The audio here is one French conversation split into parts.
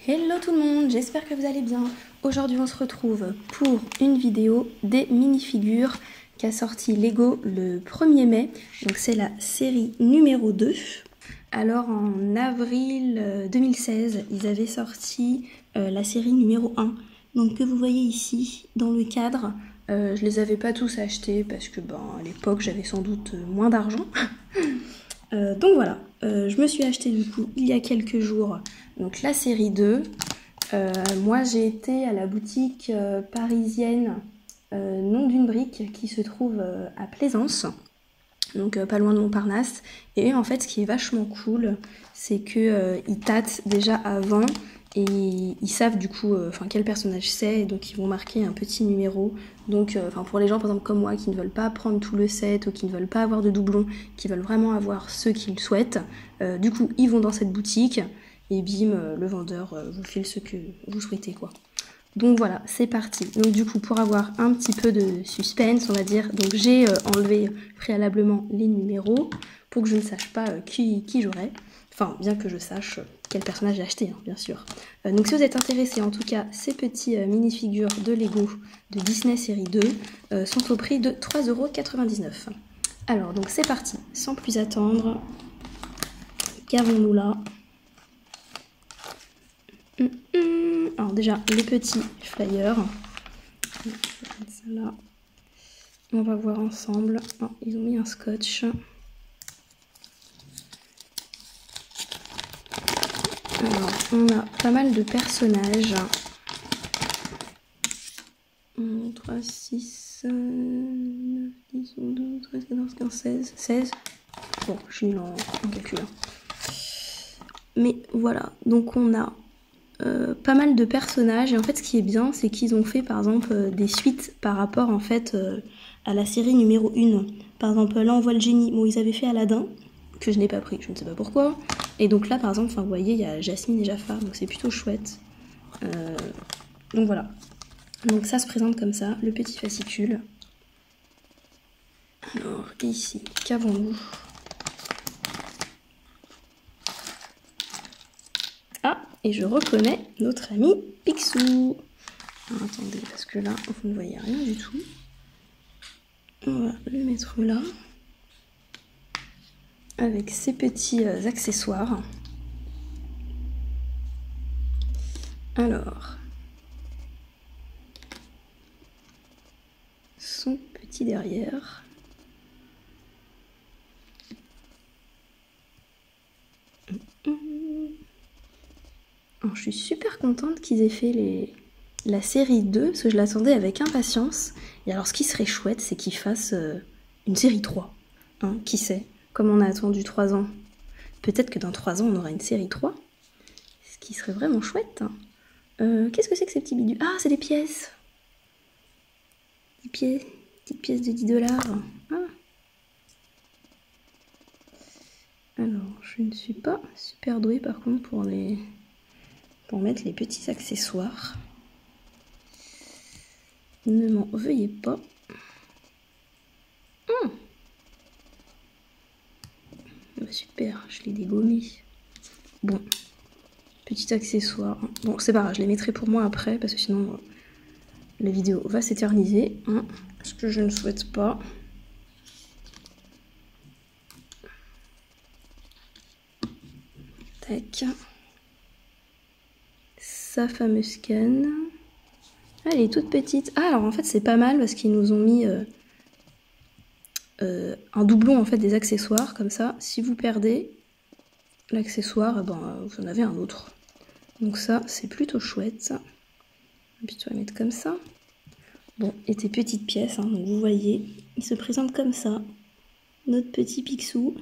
Hello tout le monde, j'espère que vous allez bien. Aujourd'hui on se retrouve pour une vidéo des minifigures qu'a sorti Lego le 1er mai. Donc c'est la série numéro 2. Alors en avril 2016, ils avaient sorti la série numéro 1. Donc que vous voyez ici dans le cadre. Je les avais pas tous achetés parce que à l'époque j'avais sans doute moins d'argent. Donc voilà, je me suis acheté du coup il y a quelques jours donc la série 2. Moi j'ai été à la boutique parisienne Nom d'une brique qui se trouve à Plaisance, donc pas loin de Montparnasse. Et en fait ce qui est vachement cool, c'est que ils tâtent déjà avant et ils savent du coup quel personnage c'est, et donc ils vont marquer un petit numéro. Donc pour les gens par exemple comme moi qui ne veulent pas prendre tout le set ou qui ne veulent pas avoir de doublons, qui veulent vraiment avoir ce qu'ils souhaitent, du coup ils vont dans cette boutique et bim, le vendeur vous file ce que vous souhaitez quoi. Donc voilà, c'est parti. Donc du coup, pour avoir un petit peu de suspense, on va dire, donc j'ai enlevé préalablement les numéros pour que je ne sache pas qui j'aurai. Enfin, bien que je sache quel personnage j'ai acheté, hein, bien sûr. Donc si vous êtes intéressé, en tout cas, ces petits minifigures de Lego de Disney série 2 sont au prix de 3,99 €. Alors, donc c'est parti. Sans plus attendre, qu'avons-nous là ? Alors déjà, les petits flyers. Je vais mettre ça là. On va voir ensemble. Oh, ils ont mis un scotch. Alors, on a pas mal de personnages. 1, 3, 6, 9, 10, 11, 12, 13, 14, 15, 16. 16. Bon, je suis nulle en calcul. Mais voilà, donc on a pas mal de personnages, et en fait ce qui est bien c'est qu'ils ont fait par exemple des suites par rapport en fait à la série numéro 1. Par exemple là on voit le génie, bon ils avaient fait Aladdin que je n'ai pas pris, je ne sais pas pourquoi, et donc là par exemple vous voyez il y a Jasmine et Jafar, donc c'est plutôt chouette. Donc voilà, donc ça se présente comme ça, le petit fascicule. Alors ici, qu'avons-nous ? Ah, et je reconnais notre ami Picsou. Alors, attendez, parce que là, vous ne voyez rien du tout. On va le mettre là. Avec ses petits accessoires. Alors. Son petit derrière. Alors, je suis super contente qu'ils aient fait la série 2, parce que je l'attendais avec impatience. Et alors ce qui serait chouette, c'est qu'ils fassent une série 3. Hein, qui sait ? Comme on a attendu 3 ans, peut-être que dans 3 ans on aura une série 3. Ce qui serait vraiment chouette. Qu'est-ce que c'est que ces petits bidules ? Ah, c'est des pièces. Des petites pièces de 10 $. Ah. Alors, je ne suis pas super douée par contre pour mettre les petits accessoires. Ne m'en veuillez pas. Super, je l'ai dégommé. Bon, petit accessoire. Bon, c'est pas grave, je les mettrai pour moi après, parce que sinon la vidéo va s'éterniser. Ce que je ne souhaite pas. Tac. Sa fameuse canne. Ah, elle est toute petite. Ah, alors en fait, c'est pas mal parce qu'ils nous ont mis un doublon en fait des accessoires. Comme ça, si vous perdez l'accessoire, vous en avez un autre. Donc ça, c'est plutôt chouette. Et puis tu vas mettre comme ça. Bon, et tes petites pièces, hein, donc vous voyez, il se présente comme ça. Notre petit Picsou.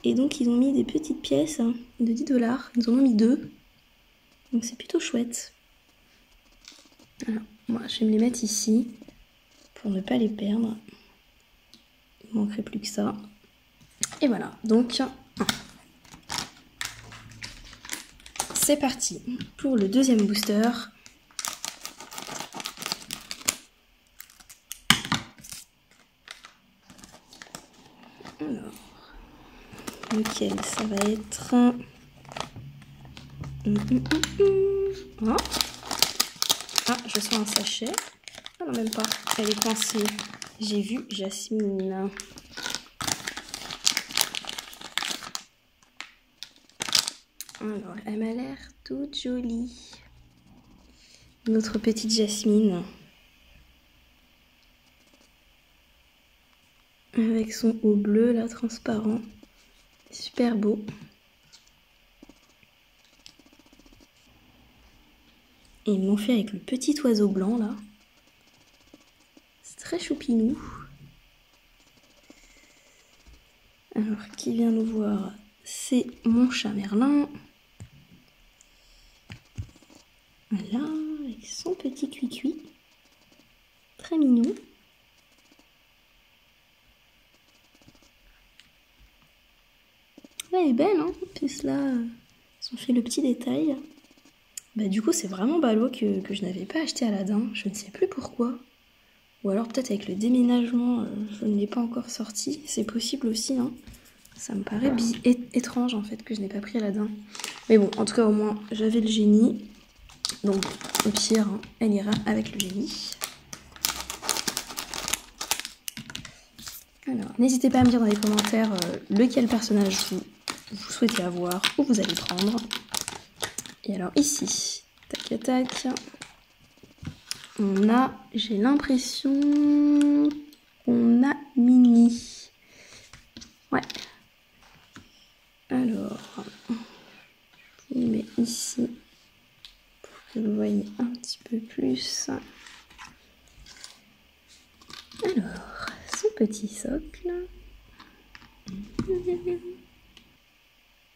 Et donc ils ont mis des petites pièces de 10 $. Ils en ont mis 2. Donc c'est plutôt chouette. Alors, moi je vais me les mettre ici pour ne pas les perdre. Il ne manquerait plus que ça. Et voilà, donc c'est parti pour le deuxième booster. Alors, lequel ça va être ? Hein? Ah, je sens un sachet. Ah non, même pas. Elle est coincée. J'ai vu Jasmine. Alors, elle m'a l'air toute jolie. Notre petite Jasmine. Avec son haut bleu, là, transparent. Super beau. Et ils m'ont fait avec le petit oiseau blanc, là. C'est très choupinou. Alors, qui vient nous voir? C'est mon chat Merlin. Voilà, avec son petit cuicui. Très mignon. Elle est belle, hein. Puis là, ils ont fait le petit détail. Bah, du coup, c'est vraiment ballot que je n'avais pas acheté Aladdin. Je ne sais plus pourquoi. Ou alors peut-être avec le déménagement, je ne l'ai pas encore sorti. C'est possible aussi, hein. Ça me paraît étrange en fait que je n'ai pas pris Aladdin. Mais bon, en tout cas au moins j'avais le génie. Donc au pire, hein, elle ira avec le génie. Alors, n'hésitez pas à me dire dans les commentaires lequel personnage vous souhaitez avoir ou vous allez prendre. Et alors ici, tac tac, on a, j'ai l'impression qu'on a Minnie. Ouais. Alors, je vous mets ici pour que vous voyez un petit peu plus. Alors, son petit socle.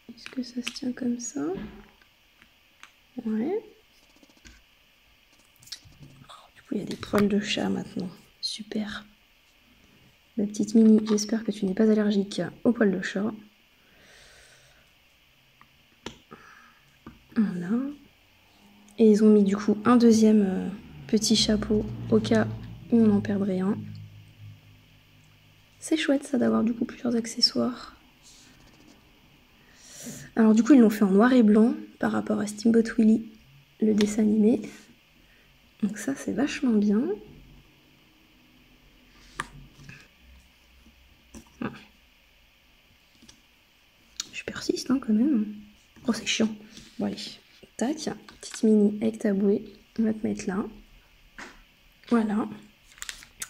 Est-ce que ça se tient comme ça? Ouais. Oh, du coup, il y a des poils de chat maintenant. Super. Ma petite Minnie, j'espère que tu n'es pas allergique aux poils de chat. Voilà. Et ils ont mis du coup un deuxième petit chapeau au cas où on en perdrait un. C'est chouette ça d'avoir du coup plusieurs accessoires. Alors du coup ils l'ont fait en noir et blanc par rapport à Steamboat Willie, le dessin animé. Donc ça c'est vachement bien. Je persiste hein, quand même. Oh c'est chiant. Bon allez, tac, petite Minnie avec ta bouée. On va te mettre là. Voilà.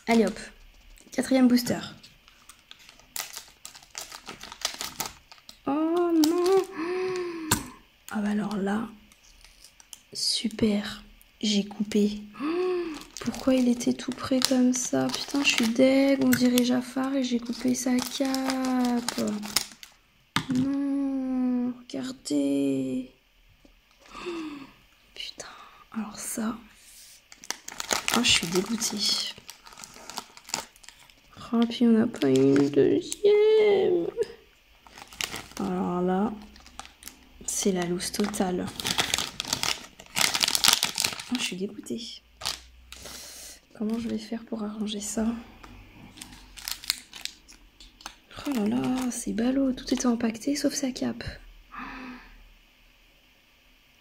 Allez hop, 4e booster. Oh non! Ah bah alors là, super, j'ai coupé. Pourquoi il était tout près comme ça? Putain, je suis deg, on dirait Jafar et j'ai coupé sa cape. Non, regardez. Putain, alors ça, oh, je suis dégoûtée. Oh, puis on n'a pas une deuxième. Alors là, c'est la loose totale. Oh, je suis dégoûtée. Comment je vais faire pour arranger ça? Oh là là, c'est ballot. Tout était empaqueté sauf sa cape.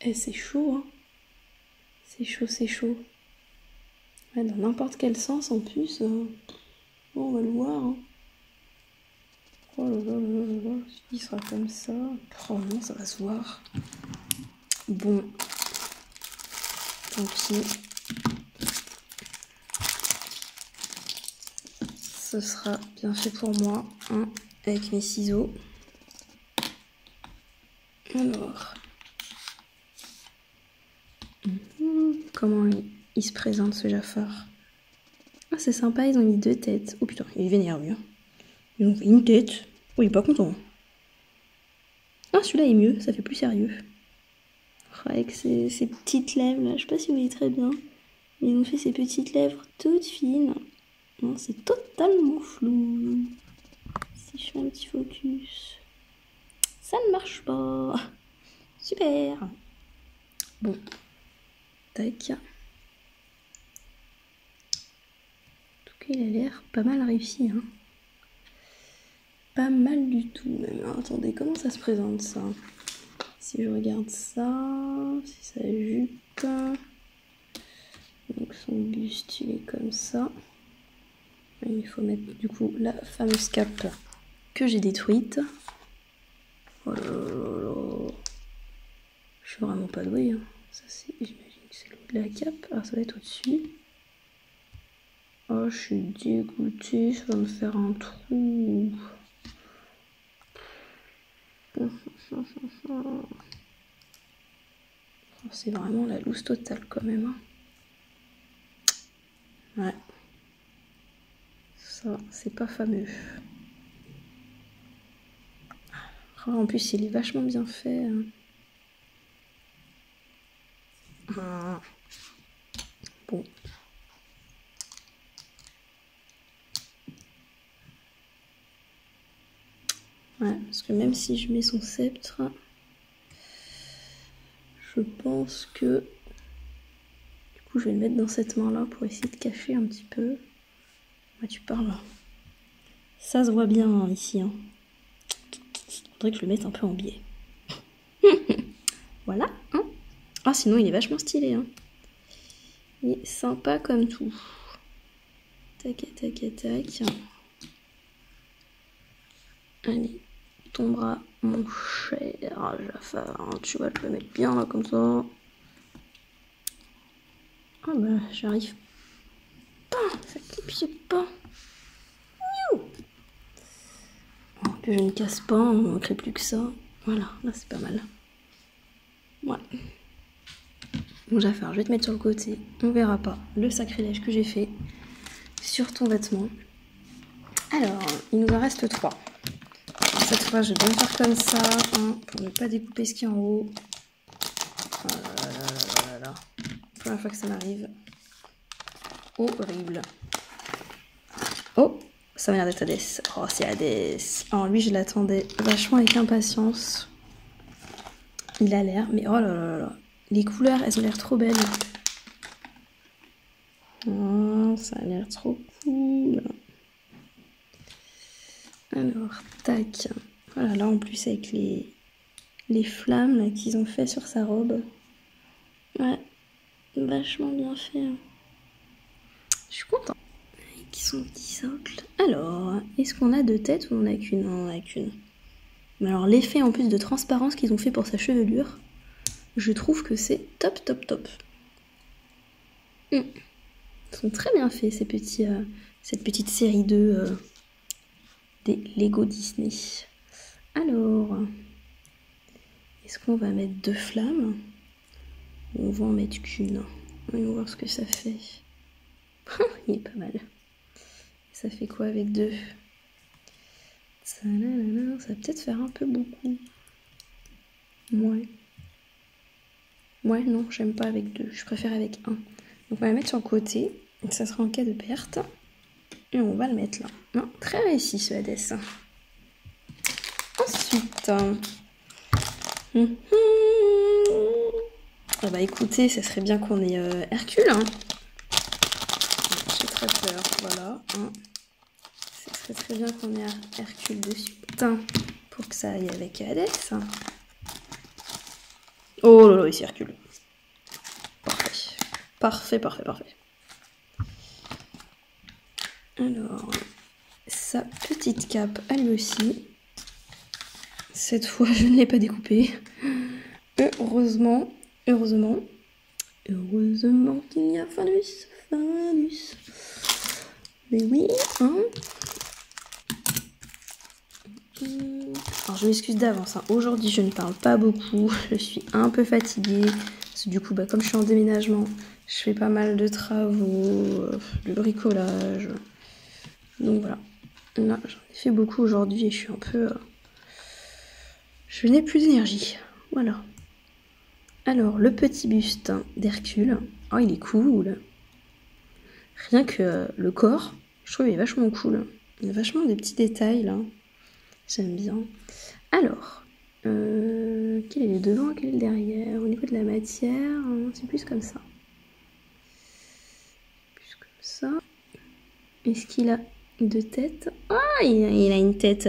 Et c'est chaud, hein. C'est chaud, c'est chaud. Ouais, dans n'importe quel sens en plus. Bon, on va le voir. Hein. Oh là là là là là. Il sera comme ça. Oh non, ça va se voir. Bon. Tant pis. Ce sera bien fait pour moi. Hein, avec mes ciseaux. Alors. Comment il se présente ce Jafar? Ah, c'est sympa, ils ont mis 2 têtes. Oh putain, il est vénère lui. Hein. Ils ont fait une tête. Oh, il est pas content. Ah, celui-là est mieux, ça fait plus sérieux. Oh, avec ces petites lèvres là, je sais pas si vous voyez très bien. Ils ont fait ces petites lèvres toutes fines. Non, c'est totalement flou. Si je fais un petit focus, ça ne marche pas. Super. Bon, tac. En tout cas, il a l'air pas mal réussi. Hein. Pas mal du tout même. Alors, attendez, comment ça se présente ça? Si je regarde ça, si ça jupe, donc son buste il est comme ça. Et il faut mettre du coup la fameuse cape que j'ai détruite. Oh là là là là. Je suis vraiment pas douée. Hein. Ça c'est, j'imagine que c'est le haut de la cape. Ah ça va être au-dessus. Oh je suis dégoûtée, ça va me faire un trou. C'est vraiment la loose totale quand même. Hein. Ouais. Ça, c'est pas fameux. Oh, en plus, il est vachement bien fait. Hein. Bon. Ouais, parce que même si je mets son sceptre, je pense que... Du coup, je vais le mettre dans cette main-là pour essayer de cacher un petit peu. Ouais, tu parles. Ça se voit bien hein, ici. Hein. Faudrait que je le mette un peu en biais. Voilà. Hein. Ah, sinon, il est vachement stylé. Hein. Il est sympa comme tout. Tac, tac, tac. Allez, ton bras, mon cher Jafar. Tu vas te le mettre bien là, comme ça. Ah bah, j'arrive pas. Ça clipse pas. Que je ne casse pas, on ne manquerait plus que ça. Voilà, là c'est pas mal. Voilà. Bon Jafar, je vais te mettre sur le côté. On verra pas le sacrilège que j'ai fait sur ton vêtement. Alors, il nous en reste 3. Cette fois, je vais bien faire comme ça, hein, pour ne pas découper ce qui est en haut. Oh là là là là là. Première fois que ça m'arrive. Horrible. Oh, ça m'a l'air d'être Hadès. Oh, c'est Hadès. Oh, lui, je l'attendais vachement avec impatience. Il a l'air, mais oh là là là. Les couleurs, elles ont l'air trop belles. Oh, ça a l'air trop cool. Alors, tac. Voilà, là en plus avec les flammes qu'ils ont fait sur sa robe. Ouais, vachement bien fait. Je suis contente. Avec son petit socle. Alors, est-ce qu'on a 2 têtes ou on a qu'une? Non, on a qu'une. Mais alors l'effet en plus de transparence qu'ils ont fait pour sa chevelure, je trouve que c'est top, top, top. Ils sont très bien faits ces petits, cette petite série 2 des Lego Disney. Alors, est-ce qu'on va mettre 2 flammes ou on va en mettre qu'une? Voyons voir ce que ça fait. Il est pas mal. Ça fait quoi avec 2? Ça va peut-être faire un peu beaucoup. Ouais. Ouais, non, j'aime pas avec 2. Je préfère avec 1. Donc on va la mettre sur le côté. Ça sera en cas de perte. Et on va le mettre là. Non, très réussi ce Hadès. Ensuite... Ah bah écoutez, ça serait bien qu'on ait Hercule. Hein. J'ai très peur, voilà. Hein. Ça serait très bien qu'on ait Hercule dessus. Pour que ça aille avec Hadès. Oh là là, ici Hercule. Parfait. Parfait, parfait, parfait. Alors, sa petite cape, elle aussi. Cette fois, je ne l'ai pas découpée. Heureusement, heureusement qu'il n'y a Fanus. Mais oui, hein. Alors, je m'excuse d'avance. Hein. Aujourd'hui, je ne parle pas beaucoup. Je suis un peu fatiguée. Parce que du coup, bah, comme je suis en déménagement, je fais pas mal de travaux, du bricolage. Donc voilà. Là, j'en ai fait beaucoup aujourd'hui et je suis un peu... Je n'ai plus d'énergie. Voilà. Alors, le petit buste d'Hercule. Oh, il est cool. Rien que le corps, je trouve il est vachement cool. Il y a vachement des petits détails là. J'aime bien. Alors, quel est le devant, quel est le derrière? Au niveau de la matière, c'est plus comme ça. Plus comme ça. Est-ce qu'il a 2 têtes? Ah, il a une tête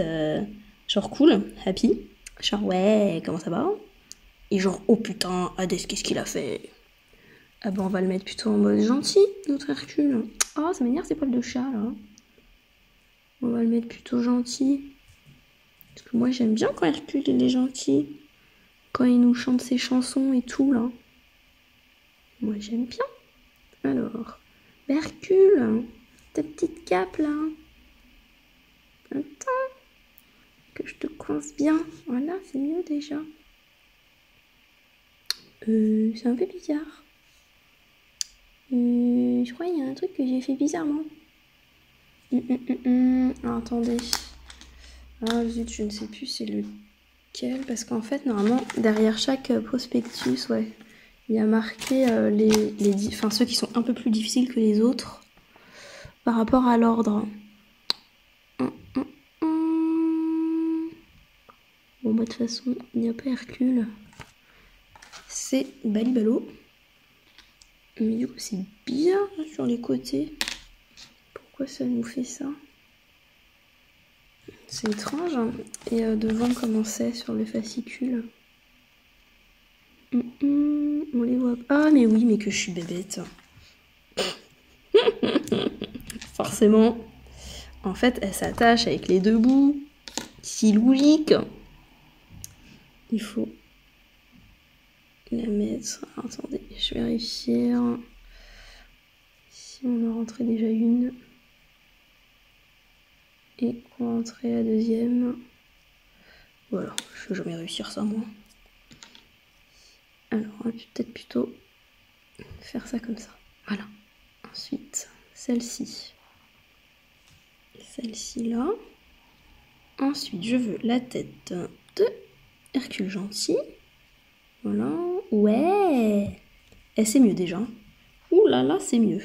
genre cool, happy. Genre ouais, comment ça va? Et genre, oh putain, Hadès, qu'est-ce qu'il a fait? Ah bah on va le mettre plutôt en mode gentil, notre Hercule. Oh, ça m'énerve ces poils de chat, là. On va le mettre plutôt gentil. Parce que moi, j'aime bien quand Hercule, il est gentil. Quand il nous chante ses chansons et tout, là. Moi, j'aime bien. Alors, Hercule, ta petite cape, là. Attends, que je te coince bien. Voilà, c'est mieux déjà. C'est un peu bizarre. Je crois qu'il y a un truc que j'ai fait bizarrement. Ah, attendez. Ah zut, je ne sais plus c'est lequel. Parce qu'en fait, normalement, derrière chaque prospectus, ouais, il y a marqué ceux qui sont un peu plus difficiles que les autres par rapport à l'ordre. Bon, bah, de toute façon, il n'y a pas Hercule. C'est Balibalo. Mais du coup, c'est bizarre là, sur les côtés. Pourquoi ça nous fait ça? C'est étrange. Hein. Et devant, comment c'est sur le fascicule? On les voit pas. Ah, mais oui, mais que je suis bébête. Forcément. En fait, elle s'attache avec les deux bouts. Si logique. Il faut la mettre. Alors, attendez, je vais vérifier si on a rentré déjà une. Et qu'on va rentrer la deuxième. Voilà, je vais jamais réussir ça moi. Alors, on va peut-être plutôt faire ça comme ça. Voilà. Ensuite, celle-ci. Celle-ci là. Ensuite, je veux la tête de Hercule gentil. Voilà. Ouais. Et c'est mieux déjà. Ouh là là, c'est mieux.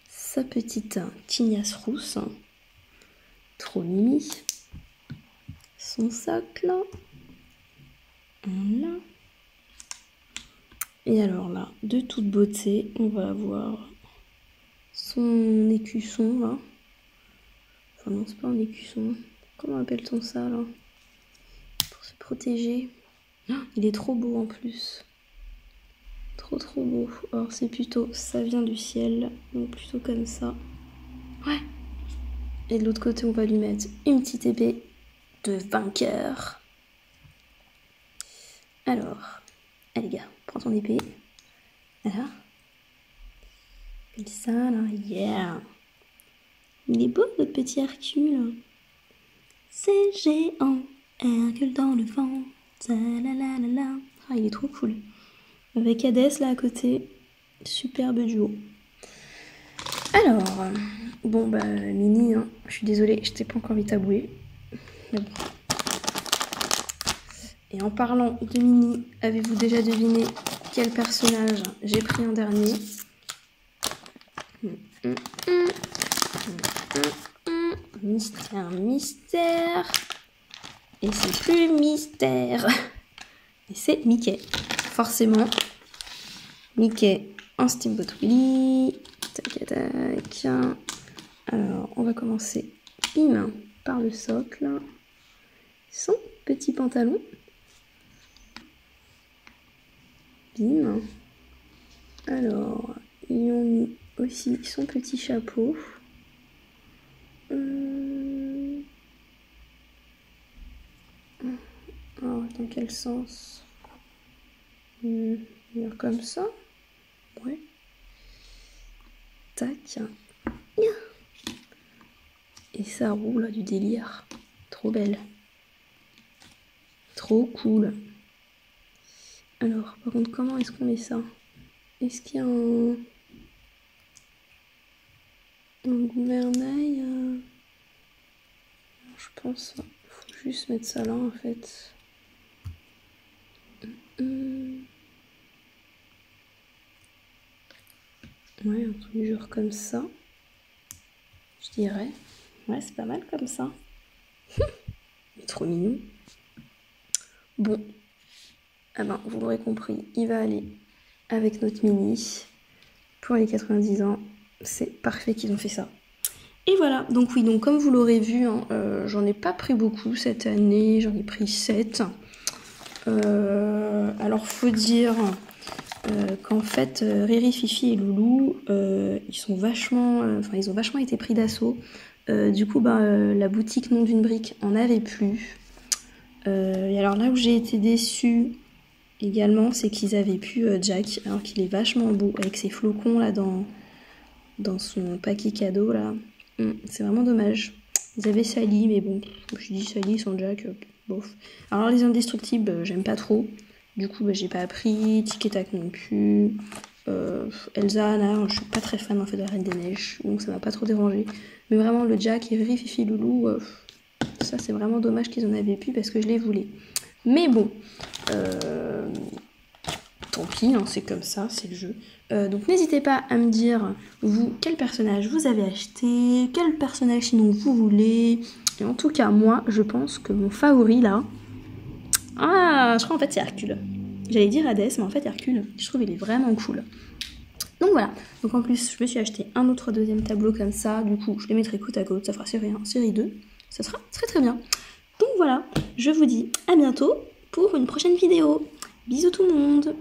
Sa petite tignasse rousse. Trop mimi. Son sac là. Voilà. Et alors là, de toute beauté, on va avoir son écusson là. Enfin non, c'est pas un écusson. Comment appelle-t-on ça là? Pour se protéger. Oh, il est trop beau en plus. Trop beau. Alors c'est plutôt, ça vient du ciel. Donc plutôt comme ça. Ouais. Et de l'autre côté, on va lui mettre une petite épée de vainqueur. Alors, allez gars, prends ton épée. Voilà. Comme ça, là, yeah. Il est beau, notre petit Hercule. C'est géant, Hercule dans le vent. Ah, il est trop cool. Avec Hadès, là, à côté. Superbe duo. Alors, bon, bah, Mini, hein, je suis désolée, je t'ai pas encore mis taboué. Mais bon. Et en parlant de Mini, avez-vous déjà deviné quel personnage j'ai pris en dernier? Mystère. Et c'est plus mystère. Et c'est Mickey. Forcément. Mickey en Steamboat Willie. Tac, tac. Alors, on va commencer par le socle. Son petit pantalon. Bim. Alors, ils ont mis aussi son petit chapeau. Alors, dans quel sens? Comme ça. Ouais. Tac. Et ça roule là, du délire. Trop belle. Trop cool. Alors, par contre, comment est-ce qu'on met ça? Est-ce qu'il y a un gouvernail je pense qu'il faut juste mettre ça là en fait. Ouais, un truc genre comme ça. Je dirais. Ouais, c'est pas mal comme ça. Il est trop mignon. Bon. Ah ben, vous l'aurez compris, il va aller avec notre Mini. Pour les 90 ans, c'est parfait qu'ils ont fait ça. Et voilà, donc oui, donc comme vous l'aurez vu, hein, j'en ai pas pris beaucoup cette année, j'en ai pris 7. Alors faut dire qu'en fait Riri, Fifi et Loulou ils ont vachement été pris d'assaut. Du coup la boutique Nom d'une brique en avait plus. Et alors là où j'ai été déçue également, c'est qu'ils avaient plus Jack, alors qu'il est vachement beau avec ses flocons là dans son paquet cadeau là. C'est vraiment dommage. Ils avaient Sally, mais bon, je me suis dit Sally sans Jack, bof. Alors les indestructibles, j'aime pas trop. Du coup, j'ai pas appris. Tic et Tac non plus. Elsa, Anna, je suis pas très fan en fait de la Reine des Neiges, donc ça m'a pas trop dérangé. Mais vraiment, le Jack, Riri, Fifi, Loulou, ça c'est vraiment dommage qu'ils en avaient plus parce que je les voulais. Mais bon, tant pis, hein, c'est comme ça, c'est le jeu. Donc n'hésitez pas à me dire, vous, quel personnage vous avez acheté, quel personnage sinon vous voulez. Et en tout cas, moi, je pense que mon favori là... Ah, je crois en fait c'est Hercule. J'allais dire Hadès, mais en fait Hercule, je trouve il est vraiment cool. Donc voilà, donc en plus je me suis acheté un autre deuxième tableau comme ça, du coup je les mettrai côte à côte, ça fera série 1, série 2, ça sera très très bien. Donc voilà, je vous dis à bientôt pour une prochaine vidéo. Bisous tout le monde!